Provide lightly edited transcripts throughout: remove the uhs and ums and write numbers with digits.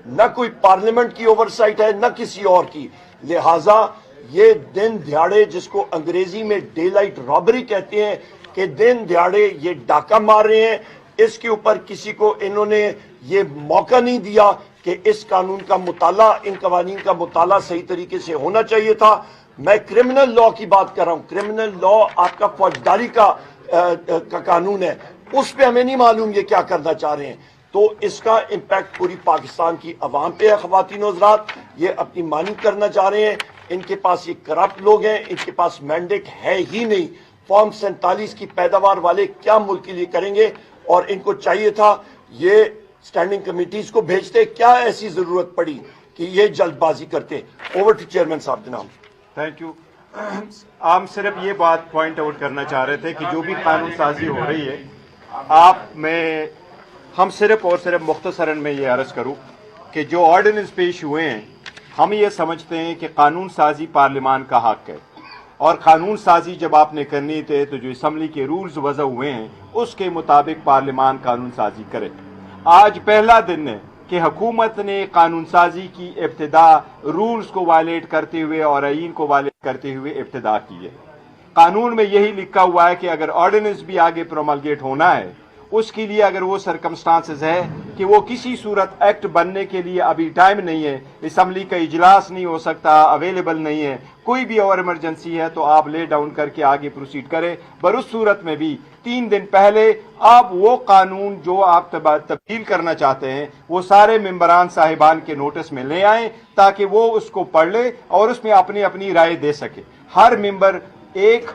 نہ کوئی پارلیمنٹ کی اوورسائٹ ہے نہ کسی اور کی. لہٰذا یہ دن دیہڑے جس کو انگریزی میں ڈے لائٹ رابری کہتے ہیں کہ دن دیہڑے یہ ڈاکہ مار رہے ہیں, اس کے اوپر کسی کو انہوں نے یہ موقع نہیں دیا کہ اس قانون کا مطالعہ, ان قوانین کا مطالعہ صحیح طریقے سے ہونا چاہیے تھا. میں کرمنل لا کی بات کر رہا ہوں. کرمنل لا آپ کا فوجداری کا قانون ہے, اس پہ ہمیں نہیں معلوم یہ کیا کرنا چاہ رہے ہیں. تو اس کا امپیکٹ پوری پاکستان کی عوام پہ ہے. خواتین و حضرات, یہ اپنی مانی کرنا چاہ رہے ہیں. ان کے پاس یہ کرپٹ لوگ ہیں, ان کے پاس مینڈیٹ ہے ہی نہیں. فارم 47 کی پیداوار والے کیا ملک کے لیے کریں گے؟ اور ان کو چاہیے تھا یہ اسٹینڈنگ کمیٹیز کو بھیجتے. کیا ایسی ضرورت پڑی کہ یہ جلد بازی کرتے؟ اوور ٹو چیئرمین صاحب. جناب تھینک یو. ہم صرف یہ بات پوائنٹ آؤٹ کرنا چاہ رہے تھے کہ جو بھی قانون سازی ہو رہی ہے, ہم صرف اور صرف مختصراً میں یہ عرض کروں کہ جو آرڈیننس پیش ہوئے ہیں, ہم یہ سمجھتے ہیں کہ قانون سازی پارلیمان کا حق ہے, اور قانون سازی جب آپ نے کرنی تھے تو جو اسمبلی کے رولز وضع ہوئے ہیں اس کے مطابق پارلیمان قانون سازی کرے. آج پہلا دن ہے کہ حکومت نے قانون سازی کی ابتدا رولز کو وائلیٹ کرتے ہوئے اور آئین کو وائلیٹ کرتے ہوئے ابتدا کی ہے. قانون میں یہی لکھا ہوا ہے کہ اگر آرڈیننس بھی آگے پروملگیٹ ہونا ہے, اس کے لیے اگر وہ سرکمسٹانسز ہے کہ وہ کسی صورت ایکٹ بننے کے لیے ابھی ٹائم نہیں ہے, اسمبلی کا اجلاس نہیں ہو سکتا, اویلیبل نہیں ہے, کوئی بھی اور ایمرجنسی ہے, تو آپ لے ڈاؤن کر کے آگے پروسیڈ کریں. پر اس صورت میں بھی 3 دن پہلے آپ وہ قانون جو آپ تبدیل کرنا چاہتے ہیں وہ سارے ممبران صاحبان کے نوٹس میں لے آئیں تاکہ وہ اس کو پڑھ لیں اور اس میں اپنی رائے دے سکے. ہر ممبر ایک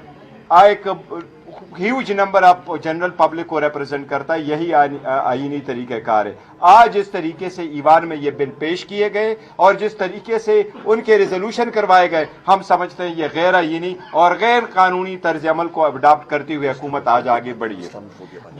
huge number of general public کو ریپرزینٹ کرتا ہے, یہی آئینی طریقہ کار ہے. آج جس طریقے سے ایوان میں یہ بل پیش کیے گئے اور جس طریقے سے ان کے ریزولوشن کروائے گئے, ہم سمجھتے ہیں یہ غیر آئینی اور غیر قانونی طرز عمل کو اڈاپٹ کرتے ہوئے حکومت آج آگے بڑھی ہے.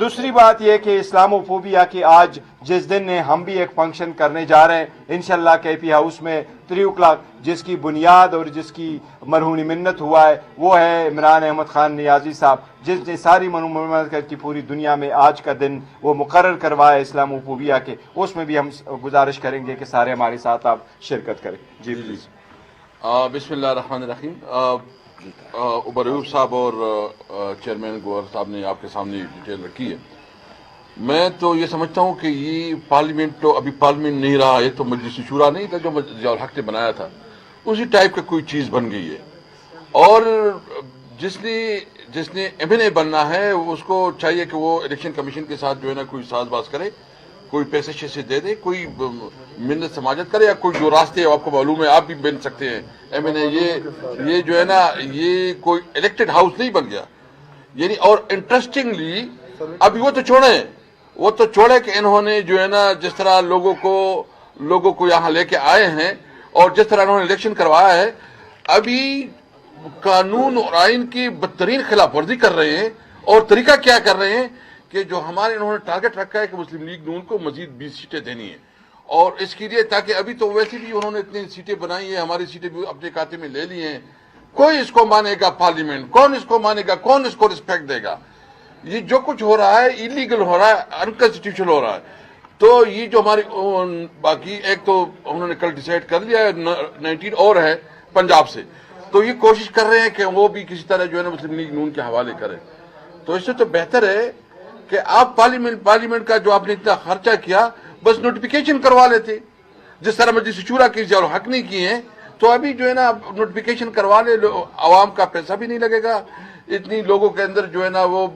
دوسری بات یہ کہ اسلاموفوبیا کے آج جس دن ہم بھی ایک فنکشن کرنے جا رہے ہیں انشاءاللہ KP ہاؤس میں 3 o'clock, جس کی بنیاد اور جس کی مرہون منت ہوا ہے وہ ہے عمران احمد خان نیازی صاحب, جس نے ساری منظمت کی پوری دنیا میں آج کا دن وہ مقرر کروایا اسلاموفوبیا کے. اس میں بھی ہم گزارش کریں گے کہ سارے ہمارے ساتھ آپ شرکت کریں. جی پلیز. بسم اللہ الرحمن الرحیم. عمر ایوب صاحب اور چیئرمین گوہر صاحب نے آپ کے سامنے ڈیٹیل رکھی ہے. میں تو یہ سمجھتا ہوں کہ یہ پارلیمنٹ تو ابھی پارلیمنٹ نہیں رہا ہے, تو مجلس شورا نہیں تھا جو ضیاء الحق نے بنایا تھا, اسی ٹائپ کا کوئی چیز بن گئی ہے. اور جس نے MNA بننا ہے اس کو چاہیے کہ وہ الیکشن کمیشن کے ساتھ جو ہے نا کوئی ساز باز کرے, کوئی پیسے شیسے دے دے, کوئی منت سماجت کرے, یا کوئی جو راستے آپ کو معلوم ہے آپ بھی بن سکتے ہیں. MNA یہ جو ہے نا یہ کوئی الیکٹڈ ہاؤس نہیں بن گیا یعنی. اور انٹرسٹنگلی ابھی وہ تو چھوڑے کہ انہوں نے جو ہے نا جس طرح لوگوں کو یہاں لے کے آئے ہیں اور جس طرح انہوں نے الیکشن کروایا ہے, ابھی قانون اور آئین کی بدترین خلاف ورزی کر رہے ہیں. اور طریقہ کیا کر رہے ہیں کہ جو ہمارے انہوں نے ٹارگٹ رکھا ہے کہ مسلم لیگ نون کو مزید 20 سیٹیں دینی ہیں, اور اس کے لیے تاکہ ابھی تو ویسے بھی انہوں نے اتنی سیٹیں بنائی ہیں, ہماری سیٹیں بھی اپنے کھاتے میں لے لی ہیں. کوئی اس کو مانے گا پارلیمنٹ, کون اس کو مانے گا, کون اس کو رسپیکٹ دے گا؟ یہ جو کچھ ہو رہا ہے انلیگل ہو رہا ہے, انکانسٹیٹیوشنل ہو رہا ہے. تو یہ جو ہماری باقی ایک تو انہوں نے کل ڈیسائیڈ کر لیا ہے 19 اور ہے پنجاب سے, تو یہ کوشش کر رہے ہیں کہ وہ بھی کسی طرح جو ہے نا مسلم لیگ نون کے حوالے کریں. تو اس سے تو بہتر ہے کہ آپ پارلیمنٹ کا جو آپ نے اتنا خرچہ کیا بس نوٹیفیکیشن کروا لیتے, جس طرح مجلس شورا کی ضیاء الحق نہیں کی ہیں. تو ابھی جو ہے نا نوٹیفیکیشن کروا لے, عوام کا پیسہ بھی نہیں لگے گا. اتنی لوگوں کے اندر جو ہے نا وہ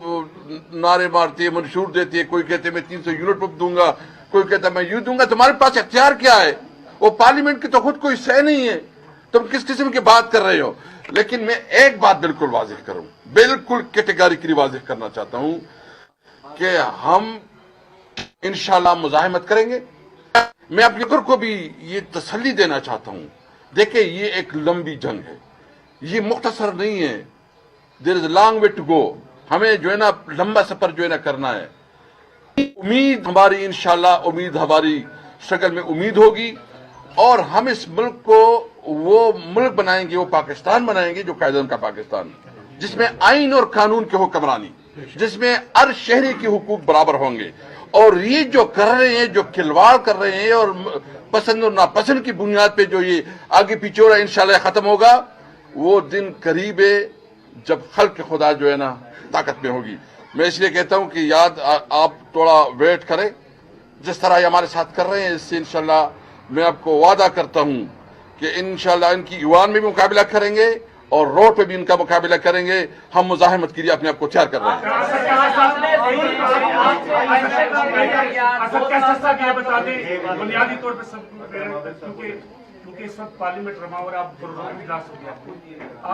نعرے مارتی ہے, منشور دیتی ہے, کوئی کہتے میں 300 یونٹ پمپ دوں گا, کوئی کہتا میں یوں دوں گا. تمہارے پاس اختیار کیا ہے؟ وہ پارلیمنٹ کی تو خود کوئی سہ نہیں ہے, تم کس قسم کی بات کر رہے ہو؟ لیکن میں ایک بات بالکل واضح کروں, بالکل کیٹیگریکلی واضح کرنا چاہتا ہوں کہ ہم انشاءاللہ مزاحمت کریں گے. میں اپنے گھر کو بھی یہ تسلی دینا چاہتا ہوں, دیکھیں یہ ایک لمبی جنگ ہے, یہ مختصر نہیں ہے. There is a long way to go. ہمیں جو ہے نا لمبا سفر جو ہے نا کرنا ہے. امید ہماری انشاءاللہ, امید ہماری شکل میں امید ہوگی, اور ہم اس ملک کو وہ ملک بنائیں گے, وہ پاکستان بنائیں گے جو قائدین کا پاکستان, جس میں آئین اور قانون کی حکمرانی, جس میں ہر شہری کے حقوق برابر ہوں گے, اور یہ جو کر رہے ہیں، جو کھلواڑ کر رہے ہیں اور پسند اور ناپسند کی بنیاد پہ جو یہ آگے پیچھے ہو رہا ہے، انشاءاللہ ختم ہوگا. وہ دن قریب ہے جب خلق خدا جو ہے نا طاقت میں ہوگی. میں اس لیے کہتا ہوں کہ آپ تھوڑا ویٹ کریں. جس طرح یہ ہمارے ساتھ کر رہے ہیں، اس سے انشاءاللہ میں آپ کو وعدہ کرتا ہوں کہ انشاءاللہ ان کی ایوان میں بھی مقابلہ کریں گے اور روڈ پہ بھی ان کا مقابلہ کریں گے. ہم مزاحمت کے لیے اپنے آپ کو تیار کر رہے ہیں. بنیادی طور پہ کیونکہ اس وقت پارلیمنٹ رما اور آپ پروگرام بھی لاس ہو گیا.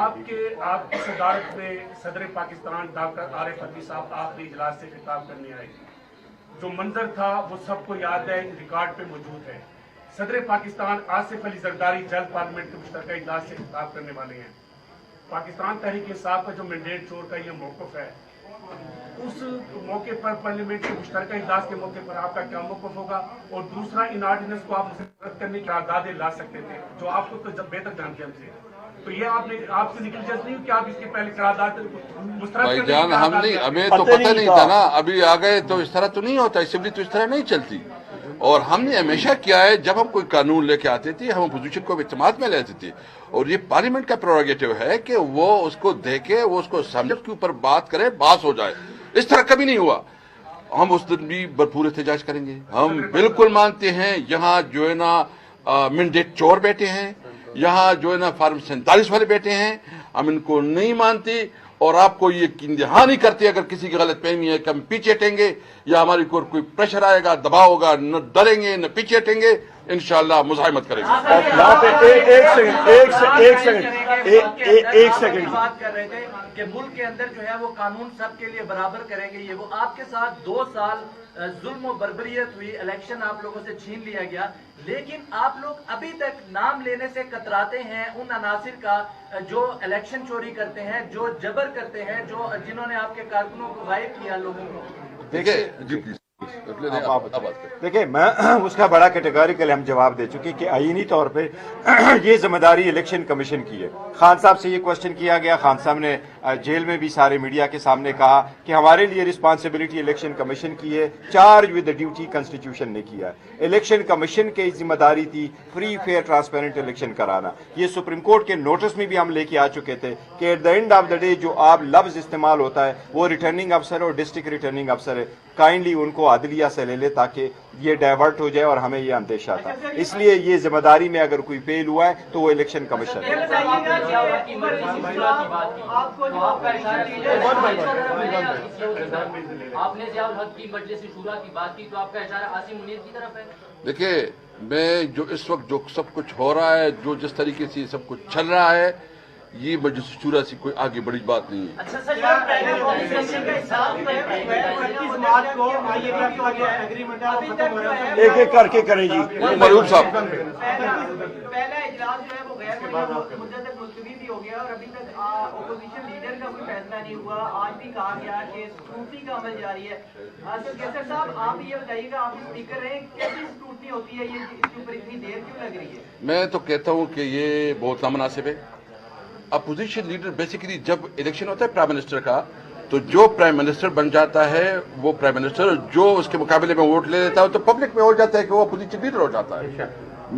آپ کی صدارت میں صدر پاکستان ڈاکٹر عارف علوی صاحب آخری اجلاس سے خطاب کرنے آئے. جو منظر تھا وہ سب کو یاد ہے، ریکارڈ پہ موجود ہے. صدر پاکستان آصف علی زرداری جلد پارلیمنٹ کے مشترکہ اجلاس سے خطاب کرنے والے ہیں. پاکستان تحریک انصاف کا جو مینڈیٹ چور کا یہ موقف ہے، اس موقع پر پارلیمنٹ کے مشترکہ اجلاس کے موقع پر آپ کا کیا موقف ہوگا؟ اور دوسرا، ان آرڈیننس کو آپ مسترد کرنے کی آزادیں لا سکتے تھے جو آپ کو تو جب بہتر جانتے ہم سے، تو یہ آپ سے نکل جاتی نہیں کہ آپ اس کے پہلے قرارداد مسترد بھائی کرنے کی جان، ہم نہیں، ہمیں تو پتہ نہیں تھا نا. ابھی آ گئے تو اس طرح تو نہیں ہوتا، اسمبلی تو اس طرح نہیں چلتی. اور ہم نے ہمیشہ کیا ہے، جب ہم کوئی قانون لے کے آتے تھے ہم اپوزیشن کو اعتماد میں لیتے تھے. اور یہ پارلیمنٹ کا پروگیٹو ہے کہ وہ اس کو دیکھے، وہ اس کو سمجھے، اس کے اوپر بات کرے، باس ہو جائے. اس طرح کبھی نہیں ہوا. ہم اس دن بھی بھرپور احتجاج کریں گے. ہم بالکل مانتے ہیں یہاں جو ہے نا مینڈیٹ چور بیٹھے ہیں، یہاں جو ہے نا فارم 47 والے بیٹھے ہیں. ہم ان کو نہیں مانتے اور آپ کو یہ یقین نہیں کرتے. اگر کسی کی غلط فہمی ہے کہ ہم پیچھے ہٹیں گے یا ہماری کوئی پریشر آئے گا، دباؤ ہوگا، نہ ڈریں گے نہ پیچھے ہٹیں گے، انشاءاللہ مزاحمت کریں گے. یہاں پہ ایک سیکنڈ بات کر رہے تھے کہ ملک کے اندر جو ہے وہ قانون سب کے لیے برابر کریں گے. یہ وہ آپ کے ساتھ 2 سال ظلم و بربریت ہوئی، الیکشن آپ لوگوں سے چھین لیا گیا، لیکن آپ لوگ ابھی تک نام لینے سے کتراتے ہیں ان عناصر کا جو الیکشن چوری کرتے ہیں، جو جبر کرتے ہیں، جنہوں نے آپ کے کارکنوں کو غائب کیا لوگوں کو. دیکھیں میں اس کا بڑا کیٹیگوریکل ہم جواب دے چکے کہ آئینی طور پہ یہ ذمہ داری الیکشن کمیشن کی ہے. خان صاحب سے یہ کوشچن کیا گیا، خان صاحب نے جیل میں بھی سارے میڈیا کے سامنے کہا کہ ہمارے لیے رسپانسبلٹی الیکشن کمیشن کی ہے، چارج ود ڈیوٹی کنسٹیٹیوشن نے کیا ہے. الیکشن کمیشن کی ذمہ داری تھی فری فیئر ٹرانسپیرنٹ الیکشن کرانا. یہ سپریم کورٹ کے نوٹس میں بھی ہم لے کے آ چکے تھے کہ at the end of the day جو آپ لفظ استعمال ہوتا ہے وہ ریٹرننگ افسر اور ڈسٹرکٹ ریٹرننگ افسر ہے، کائنڈلی ان کو عدلیہ سے لے لے تاکہ یہ ڈائیورٹ ہو جائے اور ہمیں یہ اندیشہ تھا. اس لیے یہ ذمہ داری میں اگر کوئی فیل ہوا ہے تو وہ الیکشن کمیشن ہے. آپ نے ضیاء الحق کی مجلس شورا کی بات کی تو آپ کا اشارہ عاصم منیر کی طرف ہے. دیکھیں، میں جو اس وقت جو سب کچھ ہو رہا ہے، جو جس طریقے سے سب کچھ چل رہا ہے، یہ مجلس شورا سے کوئی آگے بڑی بات نہیں ہے. ایک ایک کر کے کریں جی. مرحوم صاحب، پہلا اجلاس جو ہے وہ غیر مدت ملتوی بھی ہو گیا اور ابھی تک اپوزیشن لیڈر کا کوئی فیصلہ نہیں ہوا. آج بھی کہا گیا کہ اسکروٹنی کا عمل جاری ہے. کیسر صاحب، آپ یہ بتائیے گا، آپ اسپیکر ہیں، کیسی اسکروٹنی ہوتی ہے، یہ اس کے اوپر اتنی دیر کیوں لگ رہی ہے؟ میں تو کہتا ہوں کہ یہ بہت نامناسب ہے. اپوزیشن لیڈر بیسیکلی جب الیکشن ہوتا ہے پرائم منسٹر کا، تو جو پرائم منسٹر بن جاتا ہے وہ پرائم منسٹر، جو اس کے مقابلے میں ووٹ لے لیتا ہے تو پبلک میں ہو جاتا ہے کہ وہ اپوزیشن لیڈر ہو جاتا ہے.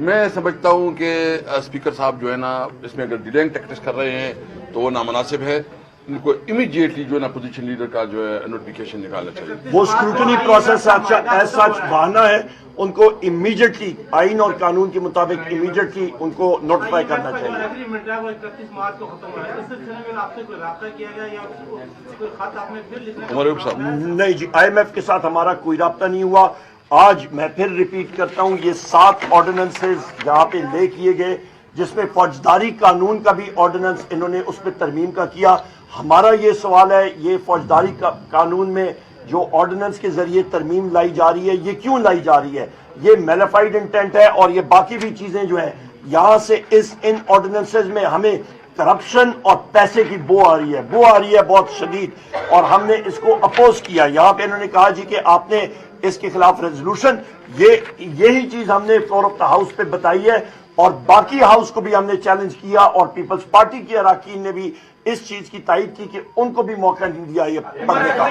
میں سمجھتا ہوں کہ اسپیکر صاحب جو ہے نا اس میں اگر ڈیلنگ ٹیکٹس کر رہے ہیں تو وہ نامناسب ہے. ان کو امیڈیٹلی جو ہے نا اپوزیشن لیڈر کا جو ہے نوٹیفیکیشن نکالنا چاہیے. وہ اسکروٹنی پروسیس ایسا بہانہ ہے، ان کو امیڈیٹلی آئین اور قانون کے مطابق امیڈیٹلی ان کو نوٹیفائی کرنا چاہیے. مرحوم صاحب، نہیں جی، آئی ایم ایف کے ساتھ ہمارا کوئی رابطہ نہیں ہوا. آج میں پھر ریپیٹ کرتا ہوں، یہ 7 آرڈیننسز یہاں پہ لے کیے گئے، جس میں فوجداری قانون کا بھی آرڈیننس انہوں نے اس پہ ترمیم کا کیا. ہمارا یہ سوال ہے، یہ فوجداری قانون میں جو آرڈیننس کے ذریعے ترمیم لائی جا رہی ہے، یہ کیوں لائی جا رہی ہے؟ یہ میلیفائڈ انٹینٹ ہے اور یہ باقی بھی چیزیں جو ہیں یہاں سے ان آرڈیننسز میں ہمیں کرپشن اور پیسے کی بو آ رہی ہے بہت شدید، اور ہم نے اس کو اپوز کیا. یہاں پہ انہوں نے کہا جی کہ آپ نے اس کے خلاف ریزولوشن، یہی چیز ہم نے فلور آف دا ہاؤس پہ بتائی ہے. اور باقی ہاؤس کو بھی ہم نے چیلنج کیا اور پیپلز پارٹی کے اراکین نے بھی اس چیز کی تائید کی کہ ان کو بھی موقع نہیں دیا یہ پڑھنے کا.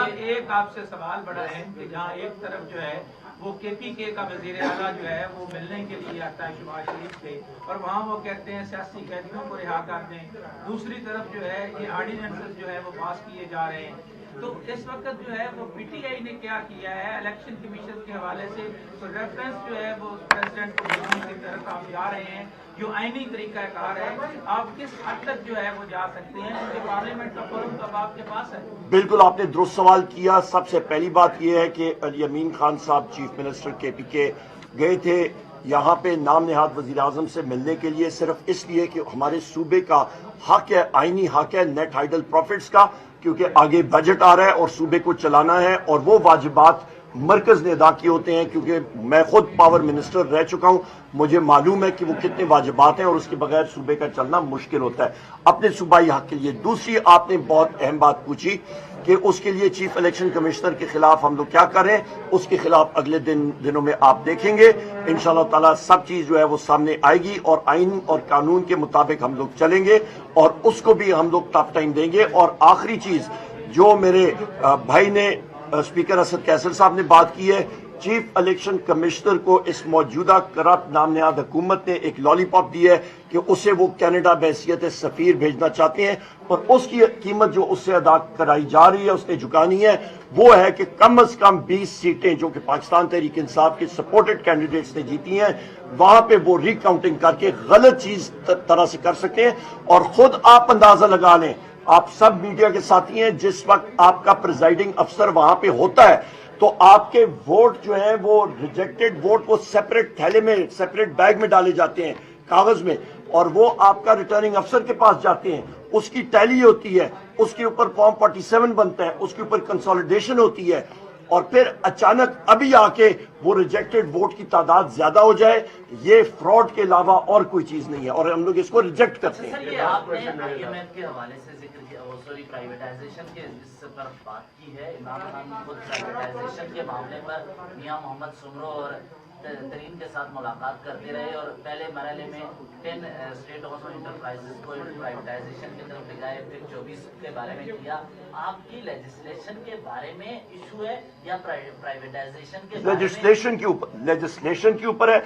ایک آپ سے سوال بڑا اہم کہ جہاں ایک طرف جو ہے وہ کے پی کے کا وزیر اعلیٰ جو ہے وہ ملنے کے لیے آتا ہے شہباز شریف سے اور وہاں وہ کہتے ہیں سیاسی قیدیوں کو رہا کر دیں. دوسری طرف جو ہے یہ آرڈیننسز جو ہے وہ پاس کیے جا رہے ہیں. تو اس وقت جو ہے وہ پی ٹی آئی نے کیا کیا ہے الیکشن کمیشن کے حوالے سے ریفرنس جو ہے وہ پریزیڈنٹ کی طرف آپ جا رہے ہیں جو آئینی طریقہ کار ہے. آپ کس حد تک جو ہے وہ جا سکتے ہیں کیونکہ پارلیمنٹ کا فورم تو اب آپ کے پاس ہے. بالکل آپ نے درست سوال کیا. سب سے پہلی بات یہ ہے کہ علی امین خان صاحب چیف منسٹر کے پی کے گئے تھے یہاں پہ نام نہاد وزیر اعظم سے ملنے کے لیے صرف اس لیے کہ ہمارے صوبے کا حق ہے, آئینی حق ہے نیٹ ہائیڈل پروفٹس کا, کیونکہ آگے بجٹ آ رہا ہے اور صوبے کو چلانا ہے اور وہ واجبات مرکز نے ادا کیے ہوتے ہیں. کیونکہ میں خود پاور منسٹر رہ چکا ہوں, مجھے معلوم ہے کہ وہ کتنے واجبات ہیں اور اس کے بغیر صوبے کا چلنا مشکل ہوتا ہے اپنے صوبائی حق کے لیے. دوسری آپ نے بہت اہم بات پوچھی کہ اس کے لیے چیف الیکشن کمشنر کے خلاف ہم لوگ کیا کریں. اس کے خلاف اگلے دنوں میں آپ دیکھیں گے انشاءاللہ تعالی سب چیز جو ہے وہ سامنے آئے گی اور آئین اور قانون کے مطابق ہم لوگ چلیں گے اور اس کو بھی ہم لوگ ٹف ٹائم دیں گے. اور آخری چیز جو میرے بھائی نے اسپیکر اسد کیسر صاحب نے بات کی ہے, چیف الیکشن کمشنر کو اس موجودہ کرپٹ نام نہاد حکومت نے ایک لالی پاپ دی ہے کہ اسے وہ کینیڈا بحیثیت سفیر بھیجنا چاہتے ہیں اور اس کی قیمت جو اس سے ادا کرائی جا رہی ہے اس نے جھکانی ہے وہ ہے کہ کم از کم 20 سیٹیں جو کہ پاکستان تحریک انصاف کے سپورٹڈ کینڈیڈیٹس نے جیتی ہیں وہاں پہ وہ ری کاؤنٹنگ کر کے غلط چیز طرح سے کر سکتے ہیں. اور خود آپ اندازہ لگا لیں, آپ سب میڈیا کے ساتھی ہیں, جس وقت آپ کا پریزائڈنگ افسر وہاں پہ ہوتا ہے تو آپ کے ووٹ جو ہیں وہ ریجیکٹڈ ووٹ وہ سیپریٹ تھیلے میں سیپریٹ بیگ میں ڈالے جاتے ہیں کاغذ میں اور وہ آپ کا ریٹرننگ افسر کے پاس جاتے ہیں, اس کی ٹیلی ہوتی ہے, اس کے اوپر فارم 47 بنتا ہے, اس کے اوپر کنسولیڈیشن ہوتی ہے اور پھر اچانک ابھی آ کے وہ ریجیکٹڈ ووٹ کی تعداد زیادہ ہو جائے. یہ فراڈ کے علاوہ اور کوئی چیز نہیں ہے اور ہم لوگ اس کو ریجیکٹ کرتے ہیں. یہ آپ نے IMF کے حوالے سے ذکر کیا, پرائیویٹائزیشن کے اس پر بات کی ہے. عمران خان خود پرائیویٹائزیشن کے معاملے پر میاں محمد سمرو اور ترین کے ساتھ ملاقات کرتے رہے اور پہلے مرحلے میں 10 اسٹیٹ ہاؤس انٹرپرائزز کو پرائیویٹائزیشن کی طرف لے گئے, پھر 24 کے بارے میں کیا. آپ کی لیجسلیشن کے بارے میں ایشو ہے یا پرائیویٹائزیشن کے لیجسلیشن کے اوپر ہے.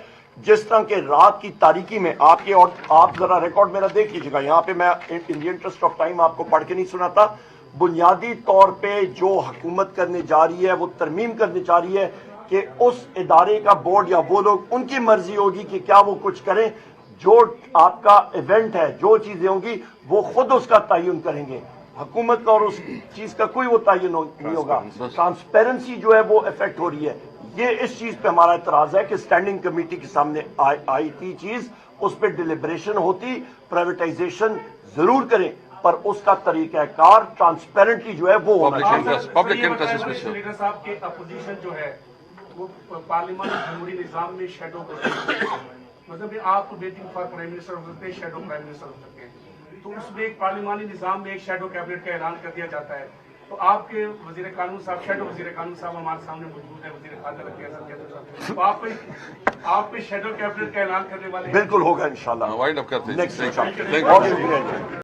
جس طرح کے رات کی تاریکی میں آپ ذرا ریکارڈ میرا دیکھ لیجیے گا, یہاں پہ میں ان دی انٹرسٹ آف ٹائم آپ کو پڑھ کے نہیں سناتا. بنیادی طور پہ جو حکومت کرنے جا رہی ہے وہ ترمیم کرنے جا رہی ہے کہ اس ادارے کا بورڈ یا وہ لوگ ان کی مرضی ہوگی کہ کیا وہ کچھ کریں. جو آپ کا ایونٹ ہے جو چیزیں ہوں گی وہ خود اس کا تعین کریں گے, حکومت کا اور اس چیز کا کوئی وہ تعین نہیں ہوگا. ٹرانسپیرنسی جو ہے وہ افیکٹ ہو رہی ہے. یہ اس چیز پہ ہمارا اعتراض ہے کہ اسٹینڈنگ کمیٹی کے سامنے آئی تھی چیز, اس پہ ڈیلیبریشن ہوتی, پرائیویٹائزیشن ضرور کریں پر اس کا طریقہ کار ٹرانسپیرنٹلی جو ہے وہ ہونا چاہیے. لیڈر صاحب کے اپوزیشن جو ہے وہ پارلیمان جمہوری نظام میں شیڈو مطلب آپ ویٹنگ فار پرائم منسٹر ہو سکتے ہیں, شیڈو پرائم منسٹر ہو سکتے ہیں. تو اس میں ایک پارلیمانی نظام میں ایک شیڈو کیبنٹ کا اعلان کر دیا جاتا ہے. تو آپ کے وزیر قانون صاحب شیڈو وزیر قانون صاحب ہمارے سامنے موجود ہے, وزیر خارجہ, تو آپ پہ شیڈو کیبنٹ کا اعلان کرنے والے بالکل ہوگا انشاءاللہ. وائنڈ اپ کرتے ہیں. نیکسٹ